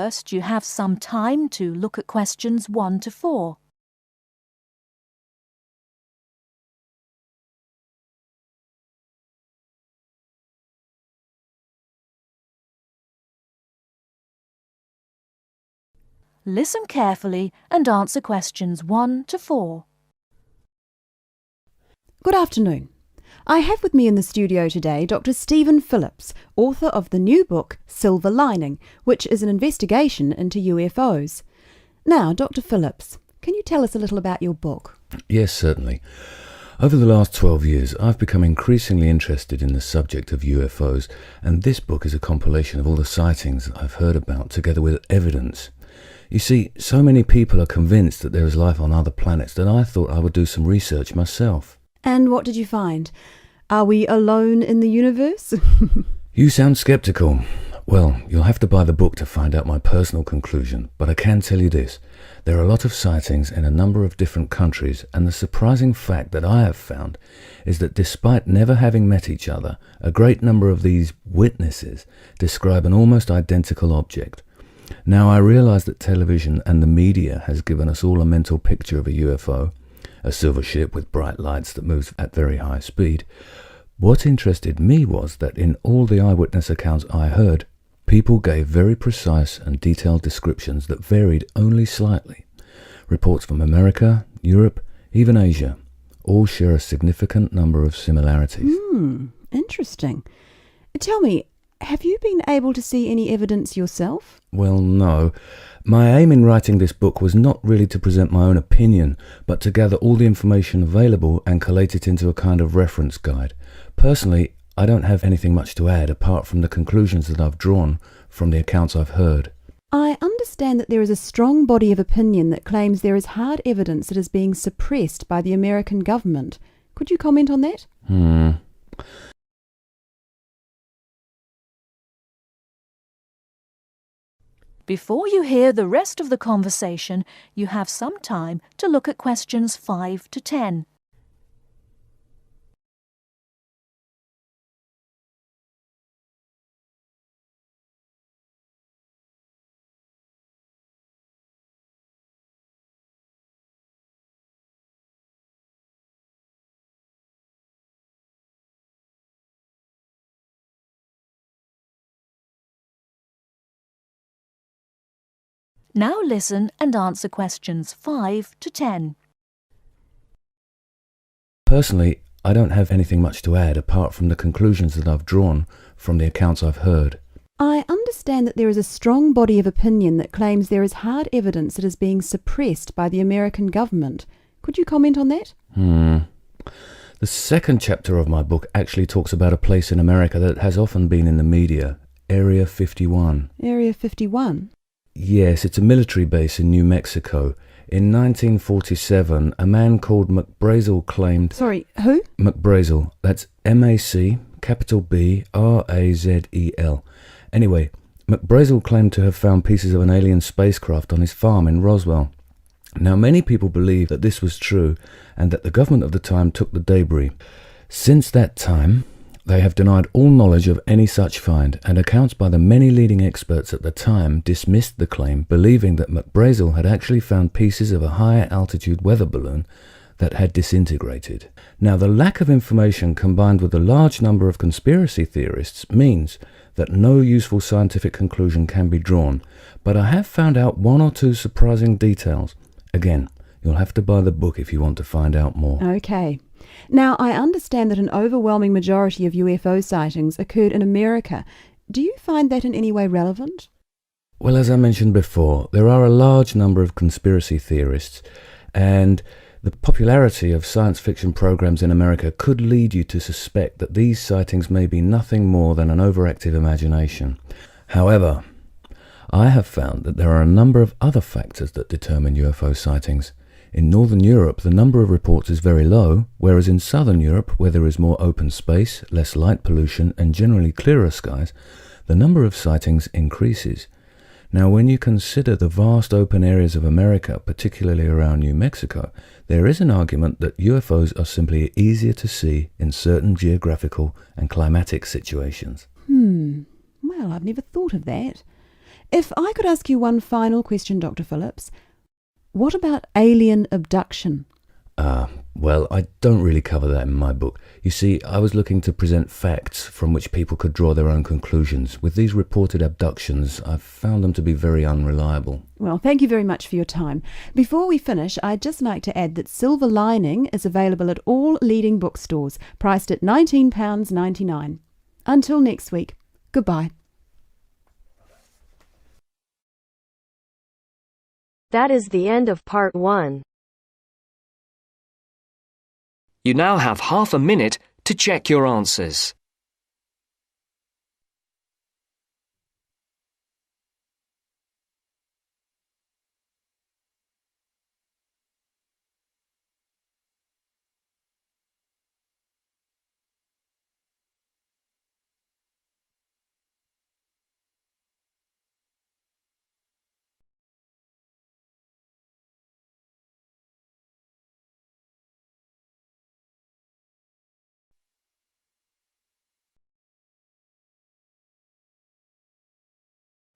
First, you have some time to look at questions 1 to 4. Listen carefully and answer questions 1 to 4. Good afternoon. I have with me in the studio today Dr. Stephen Phillips, author of the new book Silver Lining, which is an investigation into UFOs. Now, Dr. Phillips, can you tell us a little about your book? Yes, certainly. Over the last 12 years, I've become increasingly interested in the subject of UFOs, and this book is a compilation of all the sightings I've heard about, together with evidence. You see, so many people are convinced that there is life on other planets that I thought I would do some research myself. And what did you find? Are we alone in the universe? You sound skeptical. Well, you'll have to buy the book to find out my personal conclusion, but I can tell you this. There are a lot of sightings in a number of different countries, and the surprising fact that I have found is that despite never having met each other, a great number of these witnesses describe an almost identical object. Now, I realize that television and the media has given us all a mental picture of a UFO, a silver ship with bright lights that moves at very high speed. What interested me was that in all the eyewitness accounts I heard, people gave very precise and detailed descriptions that varied only slightly. Reports from America, Europe, even Asia, all share a significant number of similarities. Interesting. Tell me, have you been able to see any evidence yourself? Well, no. My aim in writing this book was not really to present my own opinion, but to gather all the information available and collate it into a kind of reference guide. Personally, I don't have anything much to add apart from the conclusions that I've drawn from the accounts I've heard. I understand that there is a strong body of opinion that claims there is hard evidence that is being suppressed by the American government. Could you comment on that? Before you hear the rest of the conversation, you have some time to look at questions 5 to 10. Now listen and answer questions 5 to 10. Personally, I don't have anything much to add apart from the conclusions that I've drawn from the accounts I've heard. I understand that there is a strong body of opinion that claims there is hard evidence that is being suppressed by the American government. Could you comment on that? The second chapter of my book actually talks about a place in America that has often been in the media, Area 51. Area 51? Yes, it's a military base in New Mexico. In 1947, a man called McBrazel claimed... Sorry, who? McBrazel. That's M-A-C, capital B, R-A-Z-E-L. Anyway, McBrazel claimed to have found pieces of an alien spacecraft on his farm in Roswell. Now, many people believe that this was true and that the government of the time took the debris. Since that time, they have denied all knowledge of any such find, and accounts by the many leading experts at the time dismissed the claim, believing that McBrazel had actually found pieces of a higher altitude weather balloon that had disintegrated. Now, the lack of information combined with the large number of conspiracy theorists means that no useful scientific conclusion can be drawn, but I have found out one or two surprising details. Again, you'll have to buy the book if you want to find out more. Okay. Now, I understand that an overwhelming majority of UFO sightings occurred in America. Do you find that in any way relevant? Well, as I mentioned before, there are a large number of conspiracy theorists, and the popularity of science fiction programs in America could lead you to suspect that these sightings may be nothing more than an overactive imagination. However, I have found that there are a number of other factors that determine UFO sightings. In Northern Europe, the number of reports is very low, whereas in Southern Europe, where there is more open space, less light pollution, and generally clearer skies, the number of sightings increases. Now, when you consider the vast open areas of America, particularly around New Mexico, there is an argument that UFOs are simply easier to see in certain geographical and climatic situations. Well, I've never thought of that. If I could ask you one final question, Dr. Phillips, what about alien abduction? Well, I don't really cover that in my book. You see, I was looking to present facts from which people could draw their own conclusions. With these reported abductions, I've found them to be very unreliable. Well, thank you very much for your time. Before we finish, I'd just like to add that Silver Lining is available at all leading bookstores, priced at £19.99. Until next week, goodbye. That is the end of part 1. You now have half a minute to check your answers.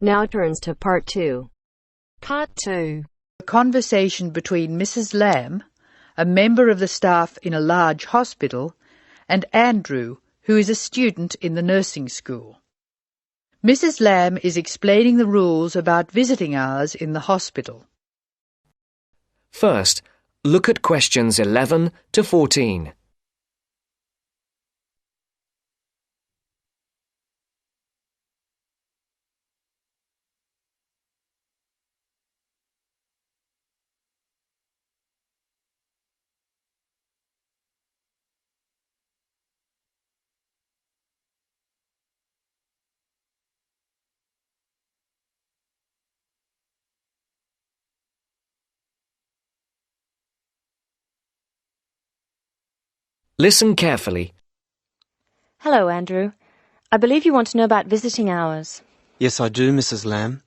Now turns to part 2. Part 2. A conversation between Mrs. Lamb, a member of the staff in a large hospital, and Andrew, who is a student in the nursing school. Mrs. Lamb is explaining the rules about visiting hours in the hospital. First, look at questions 11 to 14. Listen carefully. Hello, Andrew. I believe you want to know about visiting hours. Yes, I do, Mrs. Lamb.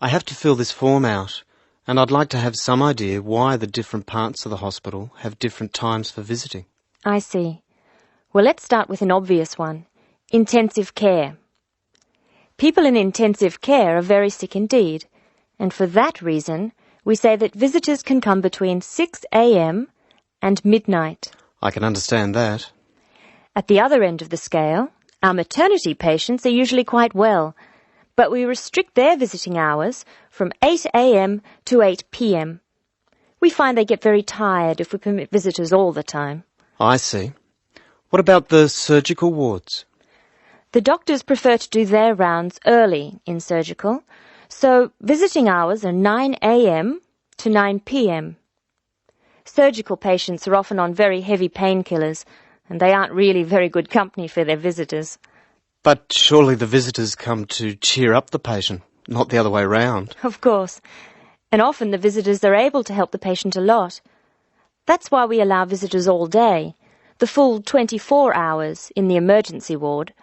I have to fill this form out, and I'd like to have some idea why the different parts of the hospital have different times for visiting. I see. Well, let's start with an obvious one. Intensive care. People in intensive care are very sick indeed, and for that reason, we say that visitors can come between 6 a.m. and midnight. I can understand that. At the other end of the scale, our maternity patients are usually quite well, but we restrict their visiting hours from 8 a.m. to 8 p.m. We find they get very tired if we permit visitors all the time. I see. What about the surgical wards? The doctors prefer to do their rounds early in surgical, so visiting hours are 9 a.m. to 9 p.m. Surgical patients are often on very heavy painkillers, and they aren't really very good company for their visitors. But surely the visitors come to cheer up the patient, not the other way round. Of course. And often the visitors are able to help the patient a lot. That's why we allow visitors all day, the full 24 hours in the emergency ward.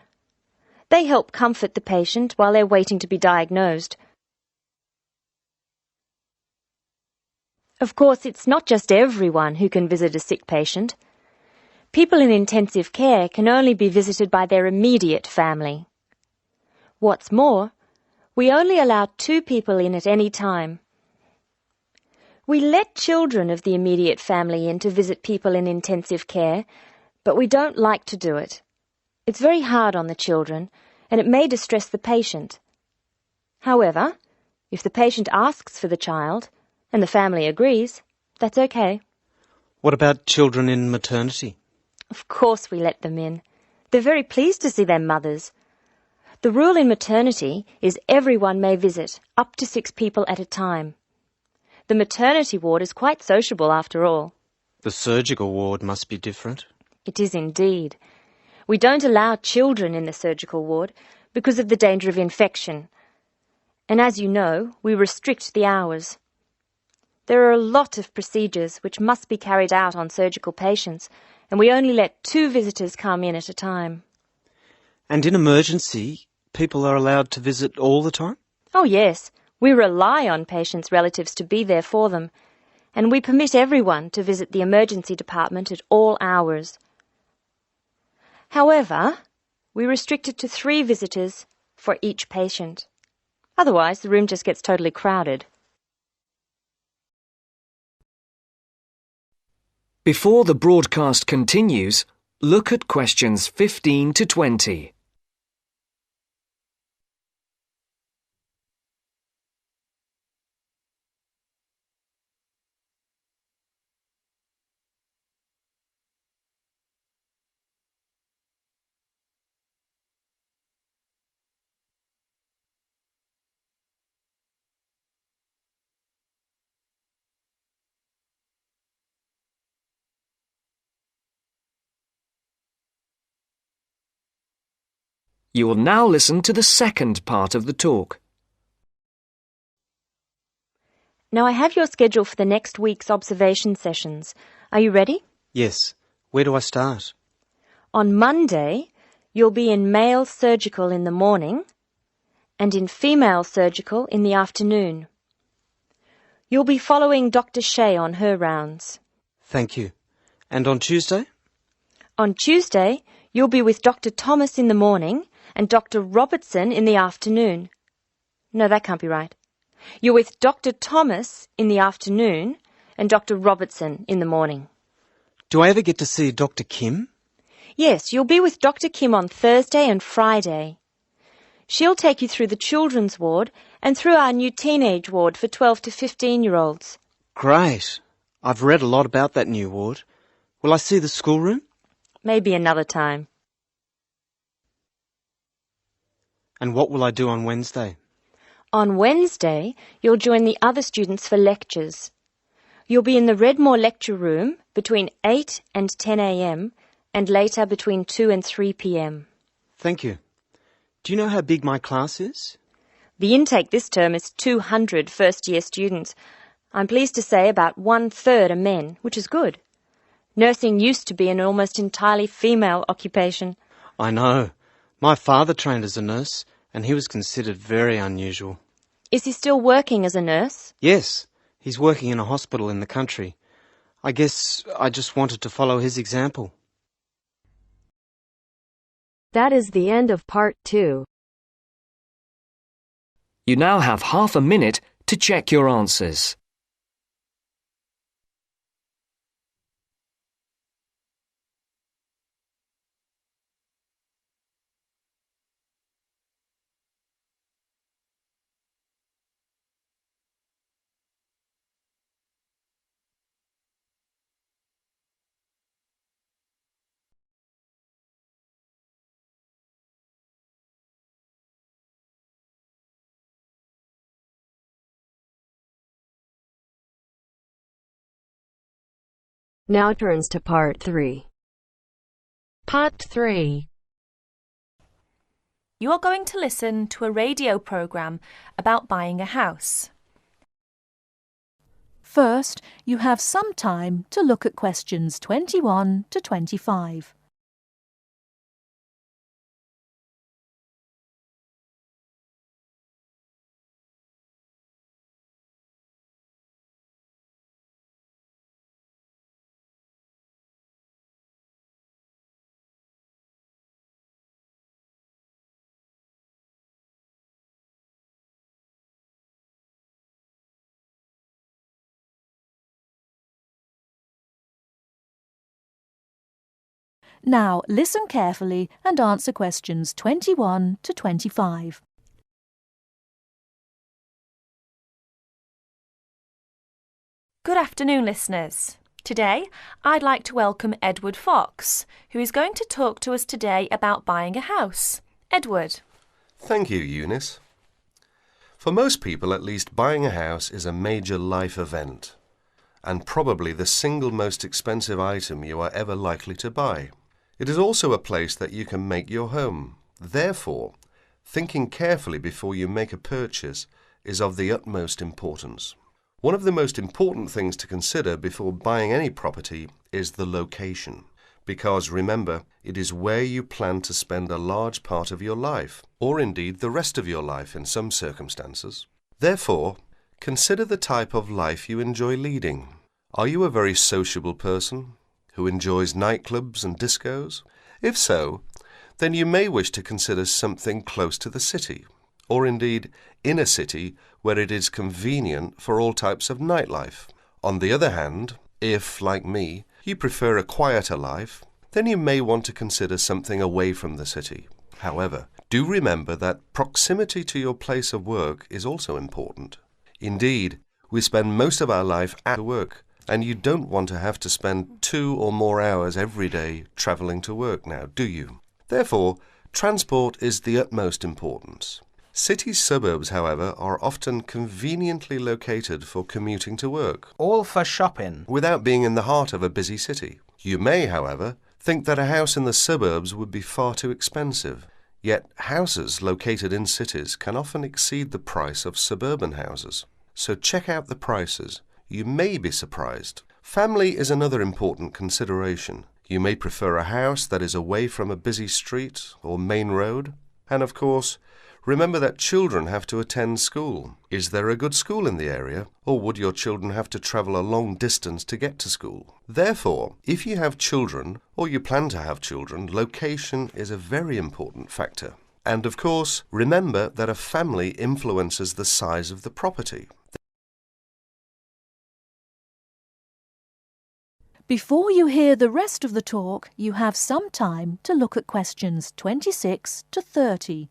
They help comfort the patient while they're waiting to be diagnosed. Of course, it's not just everyone who can visit a sick patient. People in intensive care can only be visited by their immediate family. What's more, we only allow 2 people in at any time. We let children of the immediate family in to visit people in intensive care, but we don't like to do it. It's very hard on the children, and it may distress the patient. However, if the patient asks for the child, and the family agrees, that's okay. What about children in maternity? Of course we let them in. They're very pleased to see their mothers. The rule in maternity is everyone may visit, up to 6 people at a time. The maternity ward is quite sociable after all. The surgical ward must be different. It is indeed. We don't allow children in the surgical ward because of the danger of infection. And as you know, we restrict the hours. There are a lot of procedures which must be carried out on surgical patients, and we only let 2 visitors come in at a time. And in emergency, people are allowed to visit all the time? Oh yes, we rely on patients' relatives to be there for them, and we permit everyone to visit the emergency department at all hours. However, we restrict it to 3 visitors for each patient. Otherwise, the room just gets totally crowded. Before the broadcast continues, look at questions 15 to 20. You will now listen to the second part of the talk. Now I have your schedule for the next week's observation sessions. Are you ready? Yes. Where do I start? On Monday, you'll be in male surgical in the morning and in female surgical in the afternoon. You'll be following Dr. Shea on her rounds. Thank you. And on Tuesday? On Tuesday, you'll be with Dr. Thomas in the morning and Dr. Robertson in the afternoon. No, that can't be right. You're with Dr. Thomas in the afternoon and Dr. Robertson in the morning. Do I ever get to see Dr. Kim? Yes, you'll be with Dr. Kim on Thursday and Friday. She'll take you through the children's ward and through our new teenage ward for 12 to 15-year-olds. Great. I've read a lot about that new ward. Will I see the schoolroom? Maybe another time. And what will I do on Wednesday? On Wednesday, you'll join the other students for lectures. You'll be in the Redmore lecture room between 8 and 10 a.m. and later between 2 and 3 p.m. Thank you. Do you know how big my class is? The intake this term is 200 first-year students. I'm pleased to say about 1/3 are men, which is good. Nursing used to be an almost entirely female occupation. I know. My father trained as a nurse, and he was considered very unusual. Is he still working as a nurse? Yes, he's working in a hospital in the country. I guess I just wanted to follow his example. That is the end of part 2. You now have half a minute to check your answers. Now turns to part 3. Part 3. You are going to listen to a radio programme about buying a house. First, you have some time to look at questions 21 to 25. Now listen carefully and answer questions 21 to 25. Good afternoon, listeners. Today, I'd like to welcome Edward Fox, who is going to talk to us today about buying a house. Edward. Thank you, Eunice. For most people, at least, buying a house is a major life event, and probably the single most expensive item you are ever likely to buy. It is also a place that you can make your home. Therefore, thinking carefully before you make a purchase is of the utmost importance. One of the most important things to consider before buying any property is the location, because remember, it is where you plan to spend a large part of your life, or indeed the rest of your life in some circumstances. Therefore, consider the type of life you enjoy leading. Are you a very sociable person who enjoys nightclubs and discos? If so, then you may wish to consider something close to the city, or indeed in a city where it is convenient for all types of nightlife. On the other hand, if, like me, you prefer a quieter life, then you may want to consider something away from the city. However, do remember that proximity to your place of work is also important. Indeed, we spend most of our life at work, and you don't want to have to spend 2 or more hours every day travelling to work now, do you? Therefore, transport is the utmost importance. City suburbs, however, are often conveniently located for commuting to work, all for shopping, without being in the heart of a busy city. You may, however, think that a house in the suburbs would be far too expensive. Yet houses located in cities can often exceed the price of suburban houses. So check out the prices. You may be surprised. Family is another important consideration. You may prefer a house that is away from a busy street or main road. And of course, remember that children have to attend school. Is there a good school in the area, or would your children have to travel a long distance to get to school? Therefore, if you have children, or you plan to have children, location is a very important factor. And of course, remember that a family influences the size of the property. Before you hear the rest of the talk, you have some time to look at questions 26 to 30.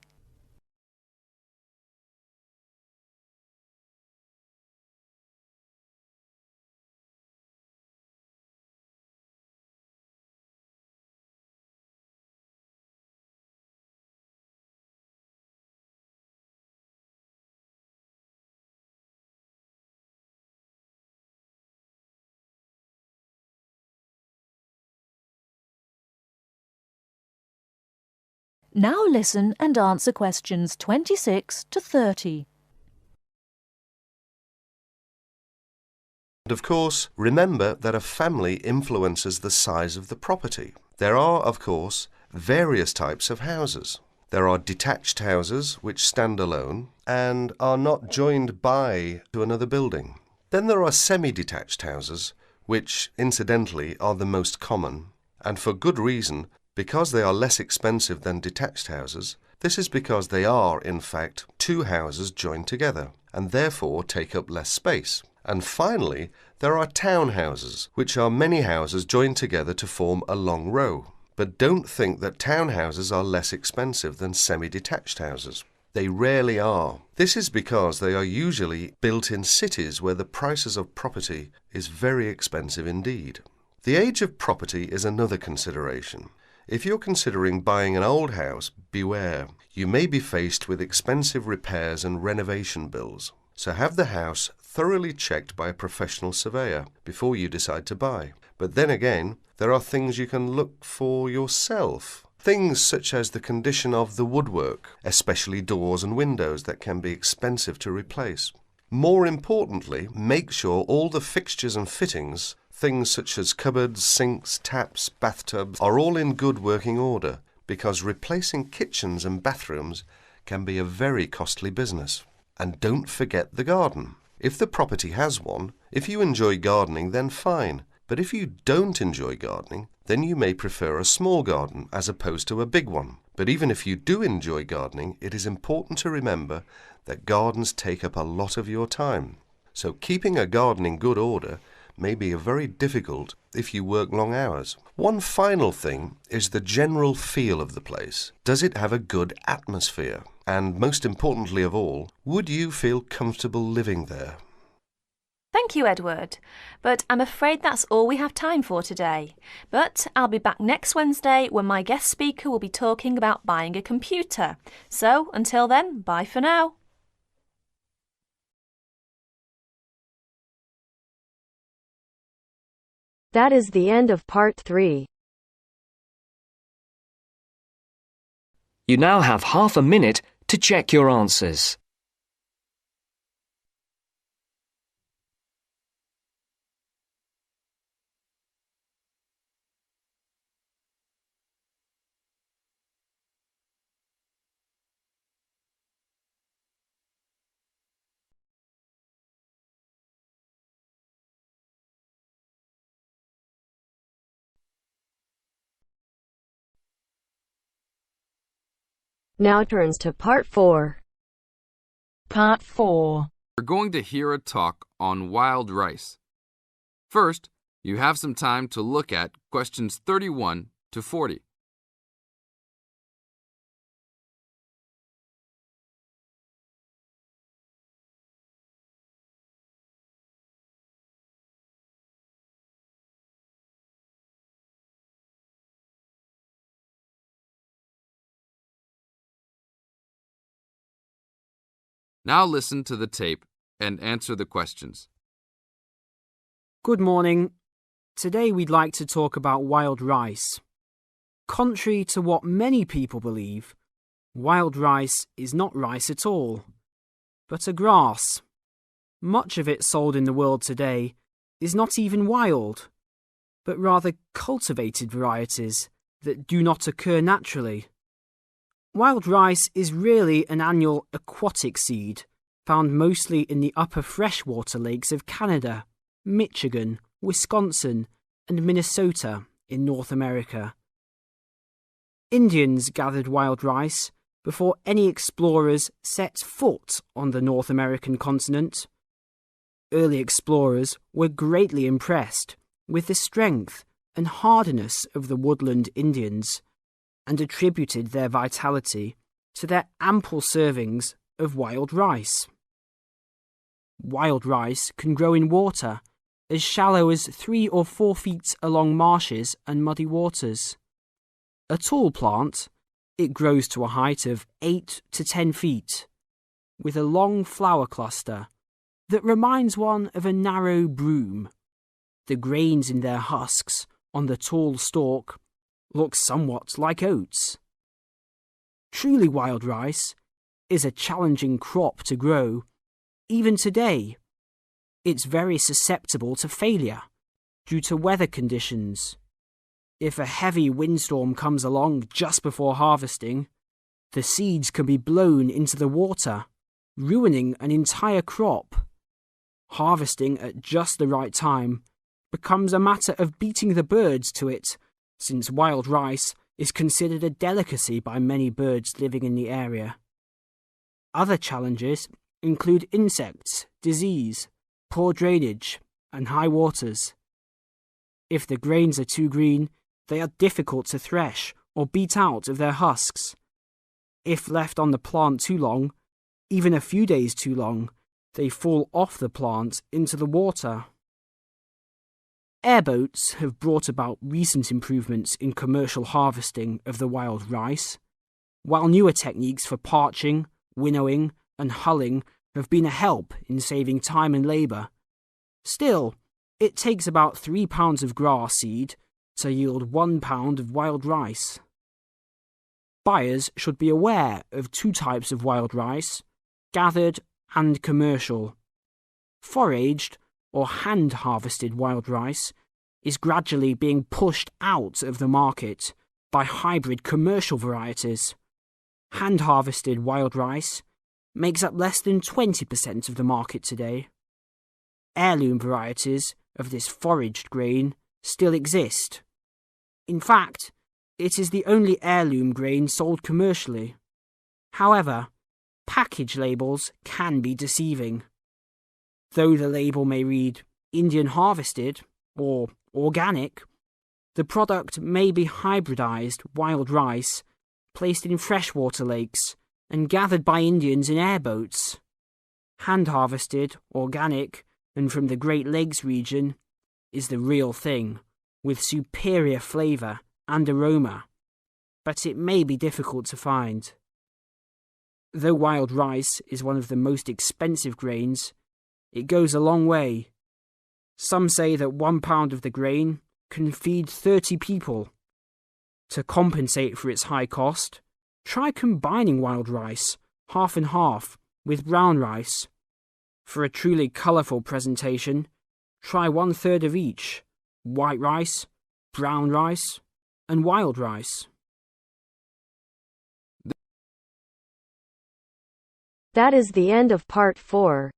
Now listen and answer questions 26 to 30. And of course, remember that a family influences the size of the property. There are, of course, various types of houses. There are detached houses which stand alone and are not joined by to another building. Then there are semi-detached houses, which, incidentally, are the most common, and for good reason. Because they are less expensive than detached houses, this is because they are, in fact, 2 houses joined together, and therefore take up less space. And finally, there are townhouses, which are many houses joined together to form a long row. But don't think that townhouses are less expensive than semi-detached houses. They rarely are. This is because they are usually built in cities where the prices of property is very expensive indeed. The age of property is another consideration. If you're considering buying an old house, beware. You may be faced with expensive repairs and renovation bills. So have the house thoroughly checked by a professional surveyor before you decide to buy. But then again, there are things you can look for yourself. Things such as the condition of the woodwork, especially doors and windows that can be expensive to replace. More importantly, make sure all the fixtures and fittings, things such as cupboards, sinks, taps, bathtubs, are all in good working order, because replacing kitchens and bathrooms can be a very costly business. And don't forget the garden. If the property has one, if you enjoy gardening, then fine. But if you don't enjoy gardening, then you may prefer a small garden as opposed to a big one. But even if you do enjoy gardening, it is important to remember that gardens take up a lot of your time. So keeping a garden in good order may be very difficult if you work long hours. One final thing is the general feel of the place. Does it have a good atmosphere? And most importantly of all, would you feel comfortable living there? Thank you, Edward. But I'm afraid that's all we have time for today. But I'll be back next Wednesday when my guest speaker will be talking about buying a computer. So until then, bye for now. That is the end of part 3. You now have half a minute to check your answers. Now turns to part 4. Part 4. We're going to hear a talk on wild rice. First, you have some time to look at questions 31 to 40. Now listen to the tape and answer the questions. Good morning. Today we'd like to talk about wild rice. Contrary to what many people believe, wild rice is not rice at all, but a grass. Much of it sold in the world today is not even wild, but rather cultivated varieties that do not occur naturally. Wild rice is really an annual aquatic seed found mostly in the upper freshwater lakes of Canada, Michigan, Wisconsin, and Minnesota in North America. Indians gathered wild rice before any explorers set foot on the North American continent. Early explorers were greatly impressed with the strength and hardiness of the woodland Indians, and attributed their vitality to their ample servings of wild rice. Wild rice can grow in water as shallow as 3 or 4 feet along marshes and muddy waters. A tall plant, it grows to a height of 8 to 10 feet, with a long flower cluster that reminds one of a narrow broom. The grains in their husks on the tall stalk look somewhat like oats. Truly wild rice is a challenging crop to grow, even today. It's very susceptible to failure due to weather conditions. If a heavy windstorm comes along just before harvesting, the seeds can be blown into the water, ruining an entire crop. Harvesting at just the right time becomes a matter of beating the birds to it, since wild rice is considered a delicacy by many birds living in the area. Other challenges include insects, disease, poor drainage, and high waters. If the grains are too green, they are difficult to thresh or beat out of their husks. If left on the plant too long, even a few days too long, they fall off the plant into the water. Airboats have brought about recent improvements in commercial harvesting of the wild rice, while newer techniques for parching, winnowing, and hulling have been a help in saving time and labour. Still, it takes about 3 pounds of grass seed to yield 1 pound of wild rice. Buyers should be aware of 2 types of wild rice, gathered and commercial. Foraged or hand-harvested wild rice is gradually being pushed out of the market by hybrid commercial varieties. Hand-harvested wild rice makes up less than 20% of the market today. Heirloom varieties of this foraged grain still exist. In fact, it is the only heirloom grain sold commercially. However, package labels can be deceiving. Though the label may read Indian harvested or organic, the product may be hybridized wild rice placed in freshwater lakes and gathered by Indians in airboats. Hand-harvested, organic, and from the Great Lakes region is the real thing, with superior flavour and aroma, but it may be difficult to find. Though wild rice is one of the most expensive grains, it goes a long way. Some say that 1 pound of the grain can feed 30 people. To compensate for its high cost, try combining wild rice, half and half, with brown rice. For a truly colourful presentation, try 1/3 of each: white rice, brown rice, and wild rice. That is the end of part 4.